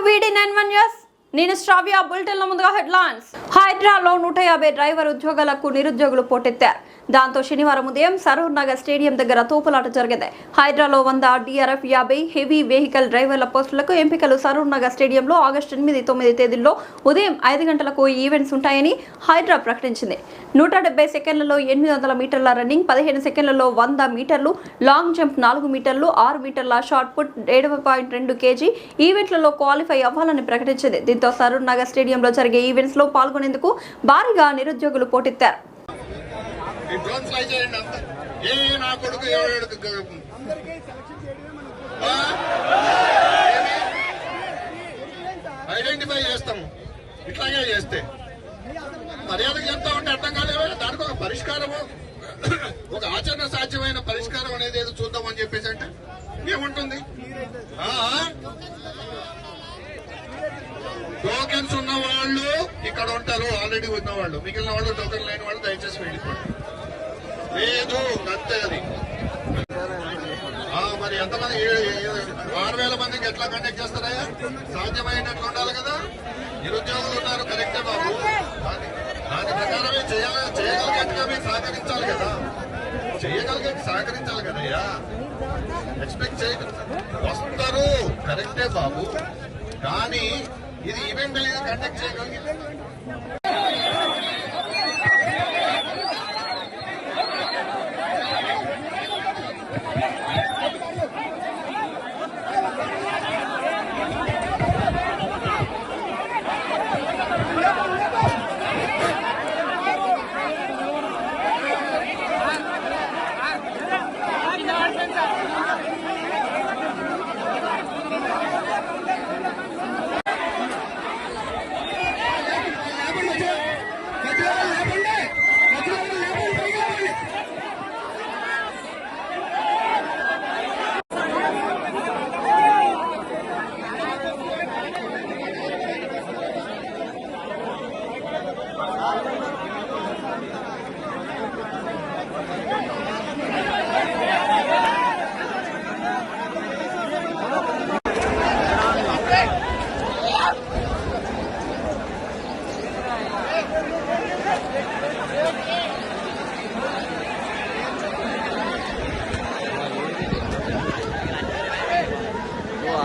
VD91 news నేను శ్రావ్య బులెటిన్ల ముందుగా headlines. హైదరాబాద్లో 150 డ్రైవర్ ఉద్యోగాలకు నిరుద్యోగులు పోటెత్తారు. దాంతో శనివారం ఉదయం సరూర్ నగర్ స్టేడియం దగ్గర తోపులాట జరిగింది. హైదరాబాద్లో 100 DRF 50 హెవీ వెహికల్ డ్రైవర్ల పోస్టులకు ఎంపికలు సరూర్ నగర్ స్టేడియంలో ఆగస్టు 8, 9 తేదీల్లో ఉదయం 5 గంటలకు ఈవెంట్స్ ఉంటాయని హైదరాబాద్ ప్రకటించింది. 170 సెకండ్లలో 800 మీటర్ల రన్నింగ్, 15 సెకండ్లలో 100 మీటర్లు లాంగ్ జంప్, 4 మీటర్లు, 6 మీటర్ల షార్ట్ పుట్, 7.2 kg ఈవెంట్లలో క్వాలిఫై అవ్వాలని ప్రకటించింది. దీంతో సరూర్ నగర్ స్టేడియంలో జరిగే ఈవెంట్స్ లో పాల్గొనేందుకు భారీగా నిరుద్యోగులు పోటెత్తారు. ఐడెంటిఫై చేస్తాము. ఇట్లాగే చేస్తే మర్యాదకు చెప్తా ఉంటే అర్థం కాలేదు. దానికి ఒక పరిష్కారము, ఒక ఆచరణ సాధ్యమైన పరిష్కారం అనేది ఏదో చూద్దామని చెప్పేసి అంటే ఏముంటుంది. టోకెన్స్ ఉన్న వాళ్ళు ఇక్కడ ఉంటారు, ఆల్రెడీ ఉన్న వాళ్ళు. మిగిలిన వాళ్ళు టోకెన్ లేని వాళ్ళు దయచేసి వెళ్ళిపోండి. లేదు అంతే. అది మరి ఎంతమంది 6,000 మందికి ఎట్లా కండక్ట్ చేస్తారయ్యా? సాధ్యమైనట్లు ఉండాలి కదా. నిరుద్యోగులు ఉన్నారు, కరెక్టే బాబు. దాని ప్రకారమే చేయగలిగేట్టుగా మీరు సహకరించాలి కదా. చేయగలిగేట్టు సహకరించాలి కదయ్యా. ఎక్స్పెక్ట్ వస్తారు, కరెక్టే బాబు. కానీ ఇది ఈవెంట్ అనేది కండక్ట్ చేయగలిగింది.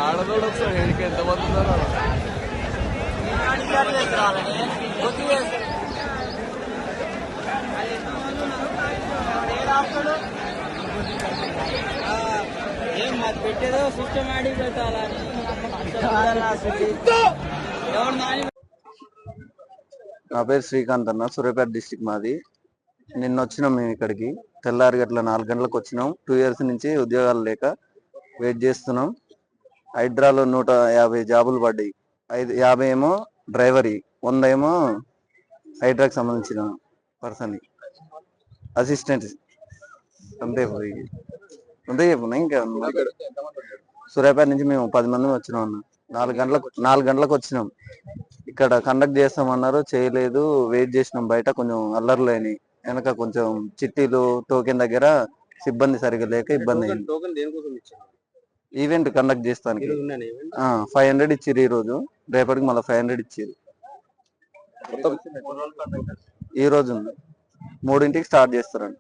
ఆడదోడు ఒకసారి ఎంతమంది ఉన్నారో పెట్టేదో సిస్టమేటిక్ పెట్టాలని. నా పేరు శ్రీకాంత్ అన్న, సూర్యాపేట డిస్టిక్ మాది. నిన్న వచ్చినాం మేము ఇక్కడికి. తెల్లారి గట్ల 4 గంటలకు వచ్చినాం. 2 years నుంచి ఉద్యోగాలు లేక వెయిట్ చేస్తున్నాం. హైడ్రాలో 150 జాబులు పడ్డాయి. 50 ఏమో డ్రైవర్, 100 ఏమో హైడ్రాకి సంబంధించిన పర్సన్, అసిస్టెంట్. అంతే అంతే చెప్పున్నా. ఇంకా సూర్యాపేట నుంచి మేము 10 మంది వచ్చినాం అన్న. 4 గంటలకు వచ్చినాం. ఇక్కడ కండక్ట్ చేస్తామన్నారు, చేయలేదు. వెయిట్ చేసినాం బయట. కొంచెం అల్లర్లు అయినాయి. వెనక కొంచెం చిట్టీలు టోకెన్ దగ్గర సిబ్బంది సరిగ్గా లేక ఇబ్బంది అయింది. ఈవెంట్ కండక్ట్ చేస్తానికి 500 ఇచ్చిర్రు ఈ రోజు. రేపటికి మళ్ళీ 500 ఇచ్చిర్రు. ఈ రోజు 3ంటికి స్టార్ట్ చేస్తారండి.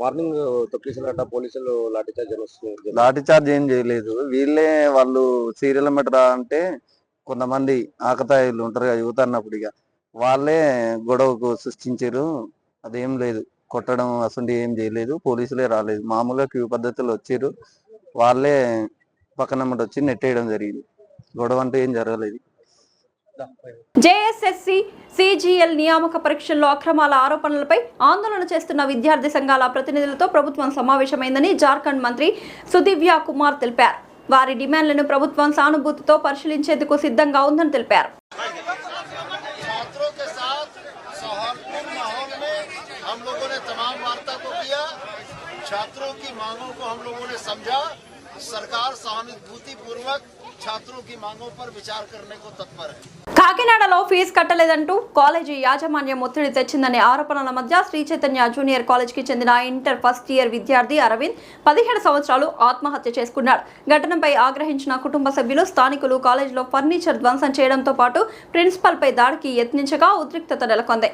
మార్నింగ్ తొక్కిసలాట పోలీసులు లాఠీ చార్జ్ ఏం చేయలేదు. వీళ్ళే వాళ్ళు సీరియల్ మెట్రా అంటే కొంతమంది ఆకతాయిలు ఉంటారు కదా యువత అన్నప్పుడు, ఇక వాళ్ళే గొడవకు సృష్టించారు. అదేం లేదు, కొట్టడం అసలు ఏం చేయలేదు. పోలీసులే రాలేదు, మామూలుగా క్యూ పద్ధతిలో వచ్చారు. వాళ్ళే పక్కన వచ్చి నెట్టేయడం జరిగింది. గొడవ అంటే ఏం జరగలేదు. జేఎస్ఎస్సీ CGL నియామక పరీక్షల్లో అక్రమాల ఆరోపణలపై ఆందోళన చేస్తున్న విద్యార్థి సంఘాల ప్రతినిధులతో ప్రభుత్వం సమావేశమైందని జార్ఖండ్ మంత్రి సుదివ్య కుమార్ తెలిపారు. వారి డిమాండ్లను ప్రభుత్వం సానుభూతితో పరిశీలించేందుకు సిద్ధంగా ఉందని తెలిపారు. छात्रों की मांगों को हम लोगों ने समझा। सरकार सहानुभूति पूर्वक छात्रों की मांगों पर विचार करने को तत्पर है. కాకినాడ నెలలో ఫీజు కట్టలేదంటూ కాలేజీ యాజమాన్యం ఒత్తిడి తెచ్చిందనే ఆరోపణల మధ్య శ్రీ చైతన్య జూనియర్ కాలేజీకి చెందిన ఇంటర్ ఫస్ట్ ఇయర్ విద్యార్థి అరవింద్ 17 సంవత్సరాలు ఆత్మహత్య చేసుకున్నాడు. ఘటనపై ఆగ్రహించిన కుటుంబ సభ్యులు స్థానికులు కాలేజీలో ఫర్నిచర్ ధ్వంసం చేయడంతో పాటు ప్రిన్సిపల్ పై దాడికి యత్నించగా ఉద్రిక్తత నెలకొంది.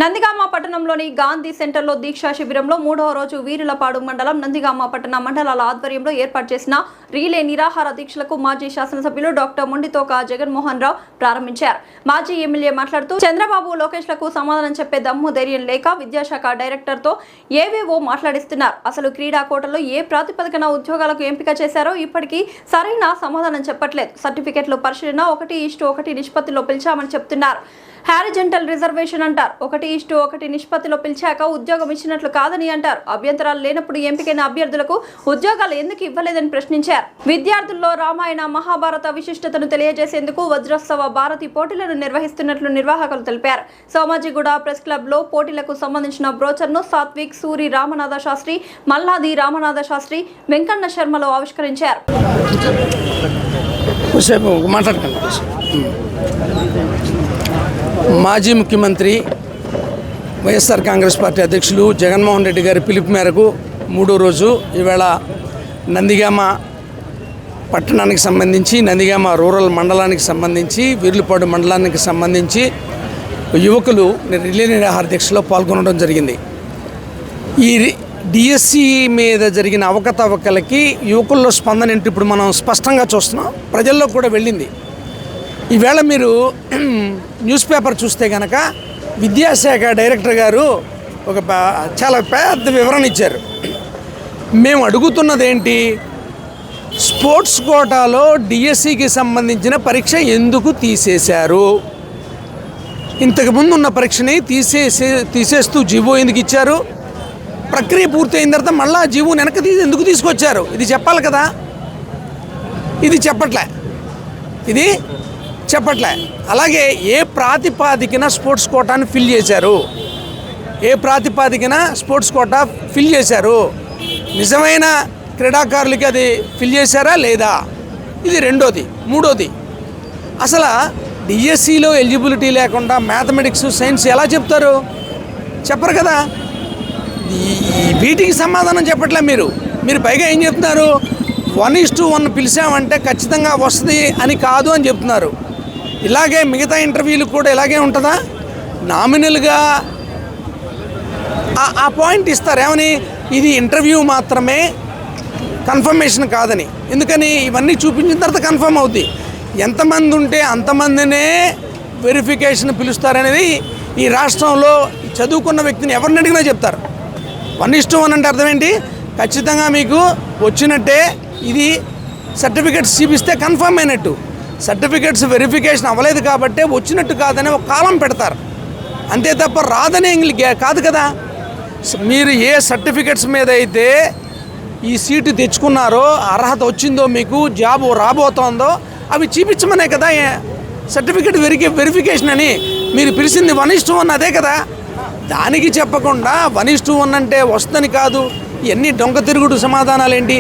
నందిగామ పట్టణంలోని గాంధీ సెంటర్లో దీక్షా శిబిరంలో 3వ రోజు వీరులపాడు మండలం నందిగామ పట్టణ మండలాల ఆధ్వర్యంలో ఏర్పాటు చేసిన రీలే నిరాహార దీక్షలకు మాజీ శాసనసభ్యులు డాక్టర్ మొండితోక జగన్మోహన్ రావు ప్రారంభించారు. మాజీ ఎమ్మెల్యే మాట్లాడుతూ చంద్రబాబు లోకేష్లకు సమాధానం చెప్పే దమ్ము ధైర్యం లేక విద్యాశాఖ డైరెక్టర్తో ఏవేవో మాట్లాడిస్తున్నారు. అసలు క్రీడా కోటలో ఏ ప్రాతిపదికన ఉద్యోగాలకు ఎంపిక చేశారో ఇప్పటికీ సరైన సమాధానం చెప్పట్లేదు. సర్టిఫికెట్లు పరిశీలన 1:1 నిష్పత్తిలో పిలిచామని చెప్తున్నారు. హారిజెంటల్ రిజర్వేషన్ అంటారు. 1:1 నిష్పత్తిలో పిలిచాక ఉద్యోగం ఇచ్చినట్లు కాదని అంటారు. అభ్యంతరాలు లేనప్పుడు ఎంపికైన అభ్యర్థులకు ఉద్యోగాలు ఎందుకు ఇవ్వలేదని ప్రశ్నించారు. విద్యార్థుల్లో రామాయణ మహాభారత విశిష్టతను తెలియజేసేందుకు వజ్రోత్సవ భారతి పోటీలను నిర్వహిస్తున్నట్లు నిర్వాహకులు తెలిపారు. సోమాజిగూడ ప్రెస్ క్లబ్ లో పోటీలకు సంబంధించిన బ్రోచర్ను సాత్విక్, సూరి రామనాథ శాస్త్రి, మల్లాది రామనాథ శాస్త్రి, వెంకన్న శర్మలో ఆవిష్కరించారు. మాజీ ముఖ్యమంత్రి వైఎస్ఆర్ కాంగ్రెస్ పార్టీ అధ్యక్షులు జగన్మోహన్ రెడ్డి గారి పిలుపు మేరకు 3వ రోజు ఈవేళ నందిగామ పట్టణానికి సంబంధించి నందిగామ రూరల్ మండలానికి సంబంధించి వీర్లపాడు మండలానికి సంబంధించి యువకులు రిలే నిరాహార దీక్షలో పాల్గొనడం జరిగింది. ఈ డిఎస్సి మీద జరిగిన అవకతవకలకి యువకుల్లో స్పందన ఏంటి ఇప్పుడు మనం స్పష్టంగా చూస్తున్నాం, ప్రజల్లో కూడా వెళ్ళింది. ఈవేళ మీరు న్యూస్ పేపర్ చూస్తే కనుక విద్యాశాఖ డైరెక్టర్ గారు ఒక చాలా పెద్ద వివరణ ఇచ్చారు. మేము అడుగుతున్నది ఏంటి, స్పోర్ట్స్ కోటాలో డిఎస్సికి సంబంధించిన పరీక్ష ఎందుకు తీసేశారు? ఇంతకుముందు ఉన్న పరీక్షని తీసేస్తూ జీవో ఎందుకు ఇచ్చారు? ప్రక్రియ పూర్తయిన తర్వాత మళ్ళీ జీవో వెనక్కి ఎందుకు తీసుకొచ్చారు? ఇది చెప్పాలి కదా. ఇది చెప్పట్లే. అలాగే ఏ ప్రాతిపాదికన స్పోర్ట్స్ కోటాను ఫిల్ చేశారు? నిజమైన క్రీడాకారులకి అది ఫిల్ చేశారా లేదా? ఇది రెండోది. మూడోది, అసలు డిఎస్సిలో ఎలిజిబిలిటీ లేకుండా మ్యాథమెటిక్స్ సైన్స్ ఎలా చెప్తారు? చెప్పరు కదా. వీటికి సమాధానం చెప్పట్లే మీరు పైగా ఏం చెప్తున్నారు, 1:1 పిలిచామంటే ఖచ్చితంగా వస్తుంది అని కాదు అని చెప్తున్నారు. ఇలాగే మిగతా ఇంటర్వ్యూలు కూడా ఇలాగే ఉంటుందా? నామినల్గా ఆ పాయింట్ ఇస్తారు, ఏమని ఇది ఇంటర్వ్యూ మాత్రమే, కన్ఫర్మేషన్ కాదని. ఎందుకని ఇవన్నీ చూపించిన తర్వాత కన్ఫర్మ్ అవుద్ది. ఎంతమంది ఉంటే అంతమందినే వెరిఫికేషన్ పిలుస్తారనేది ఈ రాష్ట్రంలో చదువుకున్న వ్యక్తిని ఎవరిని అడిగినా చెప్తారు. 1:1 అంటే అర్థం ఏంటి? ఖచ్చితంగా మీకు వచ్చినట్టే, ఇది సర్టిఫికెట్స్ చూపిస్తే కన్ఫర్మ్ అయినట్టు. సర్టిఫికెట్స్ వెరిఫికేషన్ అవ్వలేదు కాబట్టి వచ్చినట్టు కాదని ఒక కాలం పెడతారు, అంతే తప్ప రాదని కాదు కదా. మీరు ఏ సర్టిఫికెట్స్ మీద అయితే ఈ సీటు తెచ్చుకున్నారో, అర్హత వచ్చిందో, మీకు జాబ్ రాబోతోందో అవి చూపించమనే కదా సర్టిఫికెట్ వెరిఫికేషన్ అని. మీరు పిలిచింది 1:1 అదే కదా. దానికి చెప్పకుండా 1:1 అంటే వస్తుందని కాదు, ఇవన్నీ డొంక తిరుగుడు సమాధానాలు ఏంటి?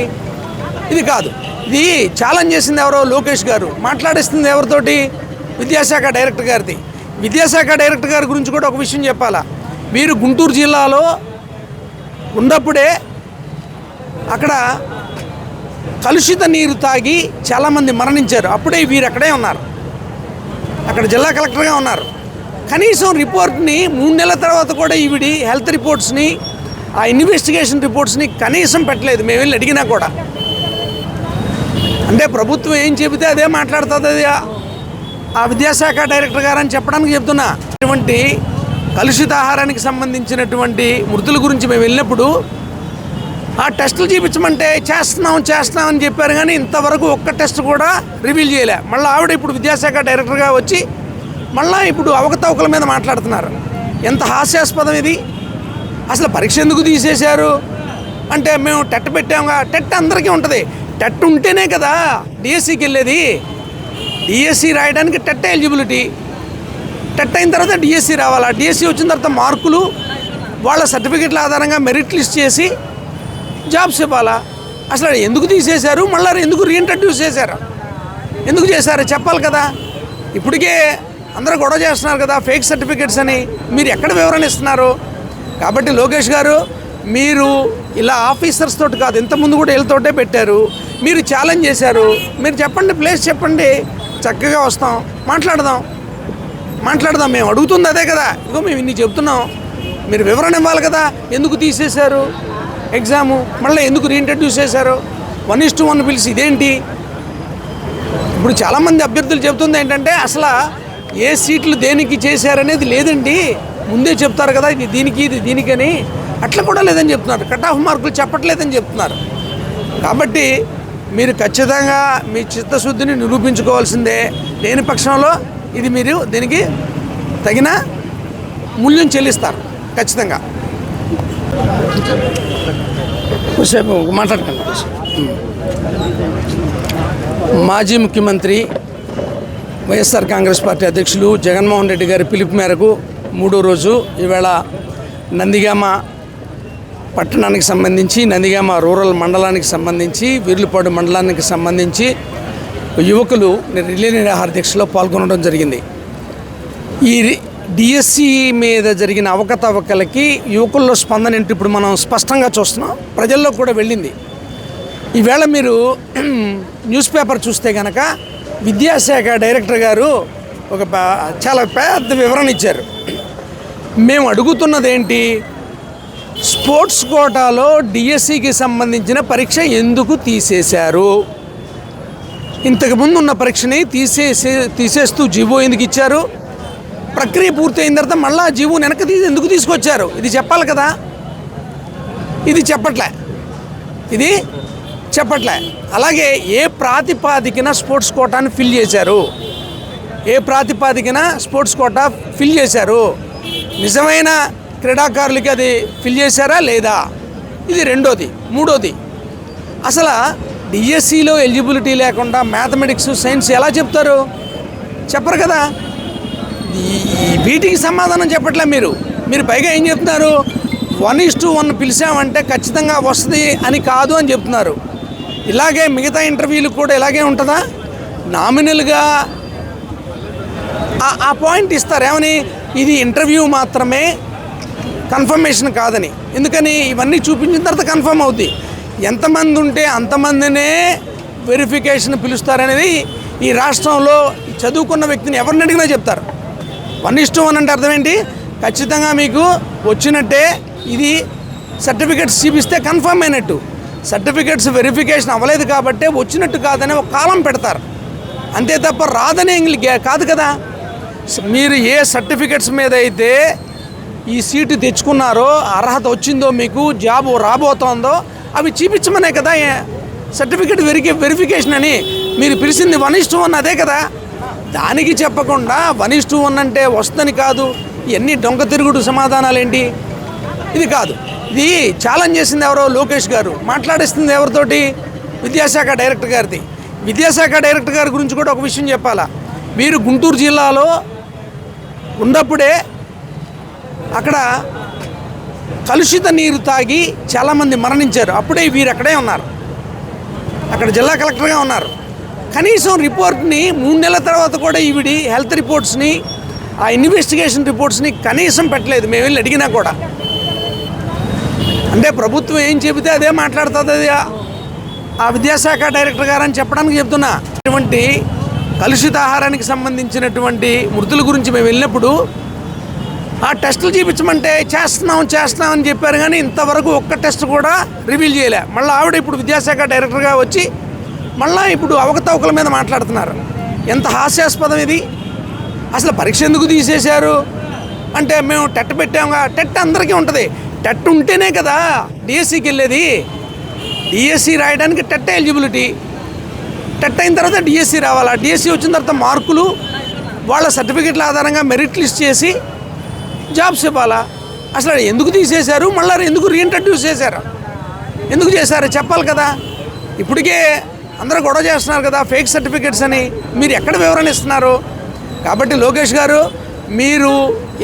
ఇది కాదు. ఇది ఛాలెంజ్ చేసింది ఎవరో లోకేష్ గారు, మాట్లాడిస్తుంది ఎవరితోటి? విద్యాశాఖ డైరెక్టర్ గారిది. విద్యాశాఖ డైరెక్టర్ గారి గురించి కూడా ఒక విషయం చెప్పాలా. వీరు గుంటూరు జిల్లాలో ఉన్నప్పుడే అక్కడ కలుషిత నీరు తాగి చాలామంది మరణించారు. అప్పుడే వీరు అక్కడే ఉన్నారు, అక్కడ జిల్లా కలెక్టర్గా ఉన్నారు. కనీసం రిపోర్ట్ని 3 నెలల తర్వాత కూడా ఈవిడి హెల్త్ రిపోర్ట్స్ని, ఆ ఇన్వెస్టిగేషన్ రిపోర్ట్స్ని కనీసం పెట్టలేదు. మేము వెళ్ళి అడిగినా కూడా. అంటే ప్రభుత్వం ఏం చెబితే అదే మాట్లాడుతుంది ఆ విద్యాశాఖ డైరెక్టర్ గారు అని చెప్పడానికి చెప్తున్నా. ఇటువంటి కలుషిత ఆహారానికి సంబంధించినటువంటి మృతుల గురించి మేము వెళ్ళినప్పుడు ఆ టెస్టులు చూపించమంటే చేస్తున్నాం అని చెప్పారు, కానీ ఇంతవరకు ఒక్క టెస్ట్ కూడా రివీల్ చేయలే. మళ్ళీ ఆవిడ ఇప్పుడు విద్యాశాఖ డైరెక్టర్గా వచ్చి మళ్ళీ ఇప్పుడు అవకతవకల మీద మాట్లాడుతున్నారు. ఎంత హాస్యాస్పదం ఇది. అసలు పరీక్ష ఎందుకు తీసేశారు అంటే, మేము టెట్ పెట్టాముగా. టెట్ అందరికీ ఉంటుంది. టెట్ ఉంటేనే కదా డిఎస్సికి వెళ్ళేది. డిఎస్సి రాయడానికి టెట్ ఎలిజిబిలిటీ. టెట్ అయిన తర్వాత డిఎస్సి రావాలా. డిఎస్సి వచ్చిన తర్వాత మార్కులు వాళ్ళ సర్టిఫికెట్ల ఆధారంగా మెరిట్ లిస్ట్ చేసి జాబ్స్ ఇవ్వాలా. అసలు ఎందుకు తీసేశారు, మళ్ళీ ఎందుకు రీఇంట్రడ్యూస్ చేశారు, ఎందుకు చేశారు చెప్పాలి కదా. ఇప్పటికే అందరూ గొడవ చేస్తున్నారు కదా ఫేక్ సర్టిఫికెట్స్ అని. మీరు ఎక్కడ వివరణ ఇస్తున్నారు? కాబట్టి లోకేష్ గారు, మీరు ఇలా ఆఫీసర్స్ తోటి కాదు, ఇంతకుముందు కూడా వీళ్ళతోటే పెట్టారు. మీరు ఛాలెంజ్ చేశారు. మీరు చెప్పండి, ప్లేస్ చెప్పండి, చక్కగా వస్తాం, మాట్లాడదాం. మేము అడుగుతుంది అదే కదా. ఇగో మేము ఇన్ని చెప్తున్నాం, మీరు వివరణ ఇవ్వాలి కదా. ఎందుకు తీసేశారు ఎగ్జాము, మళ్ళీ ఎందుకు రీఇంట్రడ్యూస్ చేశారు? 1:1 పిలిచి ఇదేంటి? ఇప్పుడు చాలామంది అభ్యర్థులు చెబుతుంది ఏంటంటే, అసలు ఏ సీట్లు దేనికి చేశారనేది లేదండి, ముందే చెప్తారు కదా, ఇది దీనికని. అట్లా కూడా లేదని చెప్తున్నారు. కట్ ఆఫ్ మార్కులు చెప్పట్లేదని చెప్తున్నారు. కాబట్టి మీరు ఖచ్చితంగా మీ చిత్తశుద్ధిని నిరూపించుకోవాల్సిందే. లేని పక్షంలో ఇది మీరు దీనికి తగిన మూల్యం చెల్లిస్తారు ఖచ్చితంగా. కొద్దిసేపు మాట్లాడకండి. మాజీ ముఖ్యమంత్రి వైఎస్ఆర్ కాంగ్రెస్ పార్టీ అధ్యక్షులు జగన్మోహన్ రెడ్డి గారి పిలుపు మేరకు 3వ రోజు ఈవేళ నందిగామ పట్టణానికి సంబంధించి, నందిగామ రూరల్ మండలానికి సంబంధించి, వీర్లపాడు మండలానికి సంబంధించి యువకులు రిలే నిరాహార దీక్షలో పాల్గొనడం జరిగింది. ఈ డిఎస్సి మీద జరిగిన అవకతవకలకి యువకుల్లో స్పందన ఏంటి ఇప్పుడు మనం స్పష్టంగా చూస్తున్నాం, ప్రజల్లో కూడా వెళ్ళింది. ఈవేళ మీరు న్యూస్ పేపర్ చూస్తే కనుక విద్యాశాఖ డైరెక్టర్ గారు చాలా పెద్ద వివరణ ఇచ్చారు. మేము అడుగుతున్నది ఏంటి, స్పోర్ట్స్ కోటాలో డిఎస్సికి సంబంధించిన పరీక్ష ఎందుకు తీసేశారు? ఇంతకుముందు ఉన్న పరీక్షని తీసేస్తూ జీవో ఎందుకు ఇచ్చారు? ప్రక్రియ పూర్తయిన తర్వాత మళ్ళీ జీవో వెనక్కి ఎందుకు తీసుకొచ్చారు? ఇది చెప్పాలి కదా. ఇది చెప్పట్లే. అలాగే ఏ ప్రాతిపాదికన స్పోర్ట్స్ కోటాను ఫిల్ చేశారు? నిజమైన క్రీడాకారులకి అది ఫిల్ చేశారా లేదా? ఇది రెండోది. మూడోది, అసలు డిఎస్సిలో ఎలిజిబిలిటీ లేకుండా మ్యాథమెటిక్స్, సైన్స్ ఎలా చెప్తారు? చెప్పరు కదా. వీటికి సమాధానం చెప్పట్లే మీరు పైగా ఏం చెప్తున్నారు, 1:1 పిలిచామంటే ఖచ్చితంగా వస్తుంది అని కాదు అని చెప్తున్నారు. ఇలాగే మిగతా ఇంటర్వ్యూలు కూడా ఇలాగే ఉంటుందా? నామినల్గా ఆ పాయింట్ ఇస్తారు, ఏమని, ఇది ఇంటర్వ్యూ మాత్రమే, కన్ఫర్మేషన్ కాదని. ఎందుకని? ఇవన్నీ చూపించిన తర్వాత కన్ఫర్మ్ అవుతుంది. ఎంతమంది ఉంటే అంతమందినే వెరిఫికేషన్ పిలుస్తారనేది ఈ రాష్ట్రంలో చదువుకున్న వ్యక్తిని ఎవరిని అడిగినా చెప్తారు. 1:1 అంటే అర్థం ఏంటి? ఖచ్చితంగా మీకు వచ్చినట్టే, ఇది సర్టిఫికేట్స్ చూపిస్తే కన్ఫర్మ్ అయినట్టు. సర్టిఫికేట్స్ వెరిఫికేషన్ అవ్వలేదు కాబట్టి వచ్చినట్టు కాదని ఒక కాలం పెడతారు, అంతే తప్ప రాదని కాదు కదా. మీరు ఏ సర్టిఫికేట్స్ మీద అయితే ఈ సీటు తెచ్చుకున్నారో, అర్హత వచ్చిందో, మీకు జాబ్ రాబోతోందో అవి చూపించమనే కదా సర్టిఫికేట్ వెరిఫికేషన్ అని. మీరు పిలిచింది 1:1 అదే కదా. దానికి చెప్పకుండా 1:1 అంటే వస్తుందని కాదు. ఇవన్నీ డొంక తిరుగుడు సమాధానాలు ఏంటి? ఇది కాదు. ఇది ఛాలెంజ్ చేసింది ఎవరో, లోకేష్ గారు. మాట్లాడిస్తుంది ఎవరితోటి? విద్యాశాఖ డైరెక్టర్ గారిది. విద్యాశాఖ డైరెక్టర్ గారి గురించి కూడా ఒక విషయం చెప్పాలా. వీరు గుంటూరు జిల్లాలో ఉన్నప్పుడే అక్కడ కలుషిత నీరు తాగి చాలామంది మరణించారు. అప్పుడే వీరు అక్కడే ఉన్నారు, అక్కడ జిల్లా కలెక్టర్గా ఉన్నారు. కనీసం రిపోర్ట్ని 3 నెలల తర్వాత కూడా ఈవిడి హెల్త్ రిపోర్ట్స్ని, ఆ ఇన్వెస్టిగేషన్ రిపోర్ట్స్ని కనీసం పెట్టలేదు. మేము వెళ్ళి అడిగినా కూడా. అంటే ప్రభుత్వం ఏం చెబితే అదే మాట్లాడుతుంది ఆ విద్యాశాఖ డైరెక్టర్ గారు అని చెప్పడానికి చెప్తున్నా. ఇటువంటి కలుషిత ఆహారానికి సంబంధించినటువంటి మృతుల గురించి మేము వెళ్ళినప్పుడు ఆ టెస్టులు చూపించమంటే చేస్తున్నాం అని చెప్పారు, కానీ ఇంతవరకు ఒక్క టెస్ట్ కూడా రివీల్ చేయలే. మళ్ళీ ఆవిడ ఇప్పుడు విద్యాశాఖ డైరెక్టర్గా వచ్చి మళ్ళీ ఇప్పుడు అవకతవకల మీద మాట్లాడుతున్నారు. ఎంత హాస్యాస్పదం ఇది. అసలు పరీక్ష ఎందుకు తీసేశారు అంటే, మేము టెట్ పెట్టాముగా. టెట్ అందరికీ ఉంటుంది. టెట్ ఉంటేనే కదా డిఎస్సికి వెళ్ళేది. డిఎస్సి రాయడానికి టెట్ ఎలిజిబిలిటీ. టెట్ అయిన తర్వాత డిఎస్సి రావాలా. డిఎస్సి వచ్చిన తర్వాత మార్కులు, వాళ్ళ సర్టిఫికెట్ల ఆధారంగా మెరిట్ లిస్ట్ చేసి జాబ్స్ ఇవ్వాలా. అసలు ఎందుకు తీసేశారు, మళ్ళీ ఎందుకు రీఇంట్రడ్యూస్ చేశారు, ఎందుకు చేశారు చెప్పాలి కదా. ఇప్పటికే అందరూ గొడవ చేస్తున్నారు కదా ఫేక్ సర్టిఫికెట్స్ అని. మీరు ఎక్కడ వివరణ ఇస్తున్నారు? కాబట్టి లోకేష్ గారు, మీరు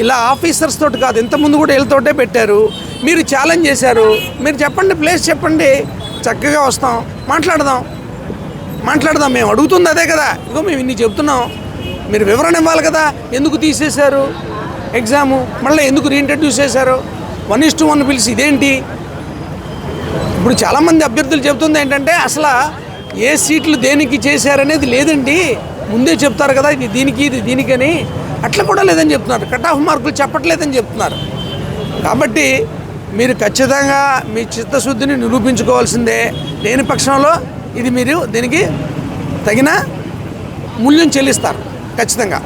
ఇలా ఆఫీసర్స్ తోటి కాదు, ఇంతకుముందు కూడా వీళ్ళతోటే పెట్టారు. మీరు ఛాలెంజ్ చేశారు. మీరు చెప్పండి, ప్లేస్ చెప్పండి, చక్కగా వస్తాం, మాట్లాడదాం. మేము అడుగుతుంది అదే కదా. ఇదిగో మేము ఇన్ని చెప్తున్నాం, మీరు వివరణ ఇవ్వాలి కదా. ఎందుకు తీసేశారు ఎగ్జాము, మళ్ళీ ఎందుకు రీఇంట్రడ్యూస్ చేశారు? 1:1 పిలిచి ఇదేంటి? ఇప్పుడు చాలామంది అభ్యర్థులు చెబుతుంది ఏంటంటే, అసలు ఏ సీట్లు దేనికి చేశారనేది లేదండి, ముందే చెప్తారు కదా, ఇది దీనికి ఇది దీనికని. అట్లా కూడా లేదని చెప్తున్నారు. కట్ ఆఫ్ మార్కులు చెప్పట్లేదని చెప్తున్నారు. కాబట్టి మీరు ఖచ్చితంగా మీ చిత్తశుద్ధిని నిరూపించుకోవాల్సిందే. లేని పక్షంలో ఇది మీరు దీనికి తగిన మూల్యం చెల్లిస్తారు ఖచ్చితంగా.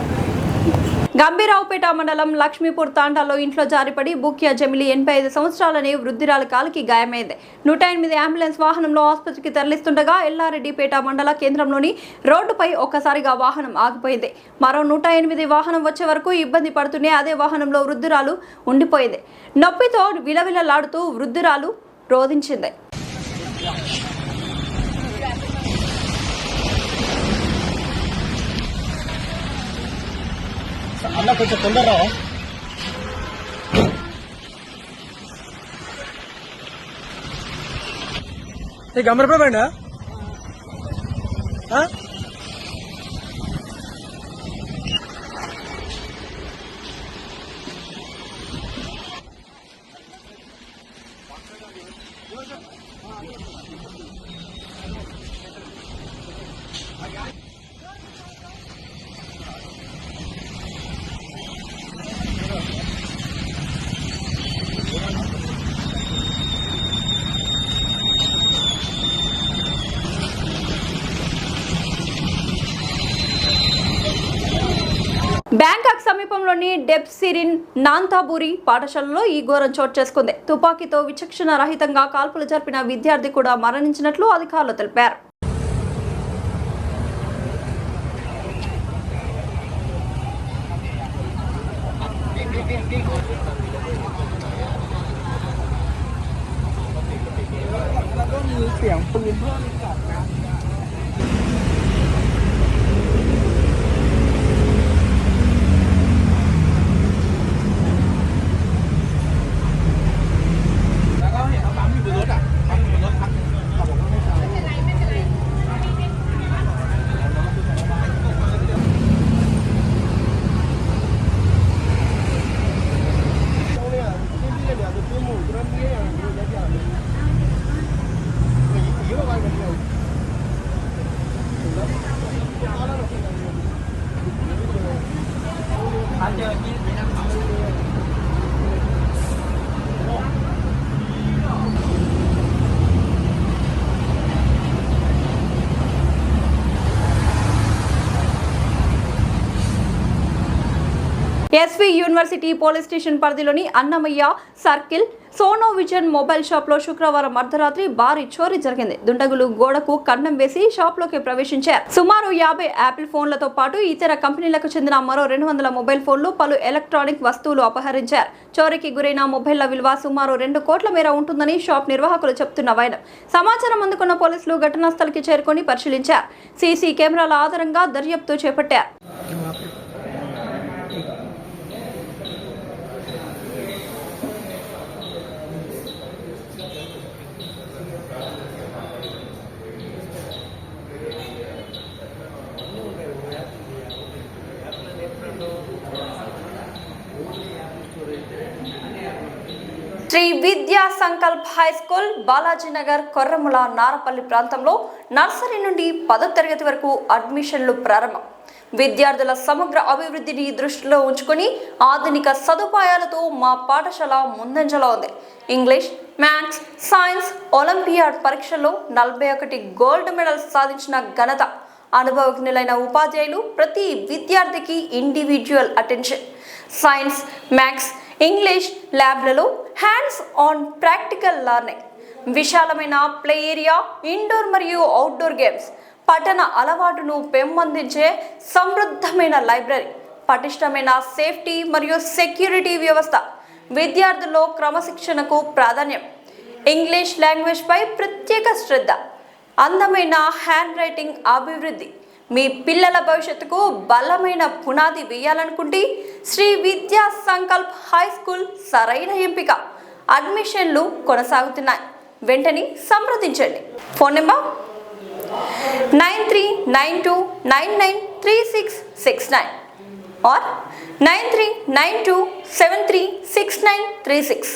గంభీరావుపేట మండలం లక్ష్మీపూర్ తాండాలో ఇంట్లో జారిపడి బుక్యా జమిలి 85 సంవత్సరాలని వృద్ధురాలి కాలికి గాయమైంది. 108 అంబులెన్స్ వాహనంలో ఆసుపత్రికి తరలిస్తుండగా ఎల్లారెడ్డిపేట మండల కేంద్రంలోని రోడ్డుపై ఒక్కసారిగా వాహనం ఆగిపోయింది. మరో 108 వాహనం వచ్చే వరకు ఇబ్బంది పడుతూనే అదే వాహనంలో వృద్ధురాలు ఉండిపోయింది. నొప్పితో విలవిలలాడుతూ వృద్ధురాలు రోధించింది. అన్న కొంచెం తొందరరా. గమనిపోయిందా? బ్యాంకాక్ సమీపంలోని డెప్సిరిన్ నాంతాబూరి పాఠశాలలో ఈ ఘోరం చోటు చేసుకుంది. తుపాకీతో విచక్షణ రహితంగా కాల్పులు జరిపిన విద్యార్థి కూడా మరణించినట్లు అధికారులు తెలిపారు. ఎస్వి యూనివర్సిటీ పోలీస్ స్టేషన్ పరిధిలోని Annamayya circle Sono vision mobile shop లో శుక్రవారం అర్ధరాత్రి భారీ చోరీ జరిగింది. దుండగులు గోడకు కన్నం వేసి షాప్ లోకి ప్రవేశించారు. సుమారు 50 యాపిల్ ఫోన్లతో పాటు ఇతర కంపెనీలకు చెందిన మరో 200 మొబైల్ ఫోన్లు, పలు ఎలక్ట్రానిక్ వస్తువులు అపహరించారు. చోరీకి గురైన మొబైళ్ల విలువ సుమారు 2 కోట్ల మేర ఉంటుందని షాప్ నిర్వాహకులు చెబుతున్న వైనం. సమాచారం అందుకున్న పోలీసులు ఘటనా స్థలికి చేరుకొని పరిశీలించారు. సీసీ కెమెరాల ఆధారంగా దర్యాప్తు చేపట్టారు. శ్రీ విద్యా సంకల్ప్ హై స్కూల్ బాలాజీనగర్ కొర్రముల నారపల్లి ప్రాంతంలో నర్సరీ నుండి 10వ తరగతి వరకు అడ్మిషన్లు ప్రారంభం. విద్యార్థుల సమగ్ర అభివృద్ధిని దృష్టిలో ఉంచుకొని ఆధునిక సదుపాయాలతో మా పాఠశాల ముందంజలో ఉంది. ఇంగ్లీష్, మ్యాథ్స్, సైన్స్ ఒలింపియాడ్ పరీక్షల్లో 41 గోల్డ్ మెడల్స్ సాధించిన ఘనత. అనుభవజ్ఞులైన ఉపాధ్యాయులు, ప్రతి విద్యార్థికి individual attention. Science, maths, English ల్యాబ్లలో హ్యాండ్స్ ఆన్ ప్రాక్టికల్ లెర్నింగ్, విశాలమైన ప్లే ఏరియా, ఇండోర్ మరియు అవుట్డోర్ గేమ్స్, పఠన అలవాటును పెంపొందించే సమృద్ధమైన లైబ్రరీ, పటిష్టమైన సేఫ్టీ మరియు సెక్యూరిటీ వ్యవస్థ, విద్యార్థుల్లో క్రమశిక్షణకు ప్రాధాన్యం, ఇంగ్లీష్ లాంగ్వేజ్పై ప్రత్యేక శ్రద్ధ, అందమైన హ్యాండ్ రైటింగ్ అభివృద్ధి. మీ పిల్లల భవిష్యత్తుకు బలమైన పునాది వేయాలనుకుంటే శ్రీ విద్యా సంకల్ప్ హై స్కూల్ సరైన ఎంపిక. అడ్మిషన్లు కొనసాగుతున్నాయి. వెంటనే సంప్రదించండి. Phone number 9392993669 or 9392736936.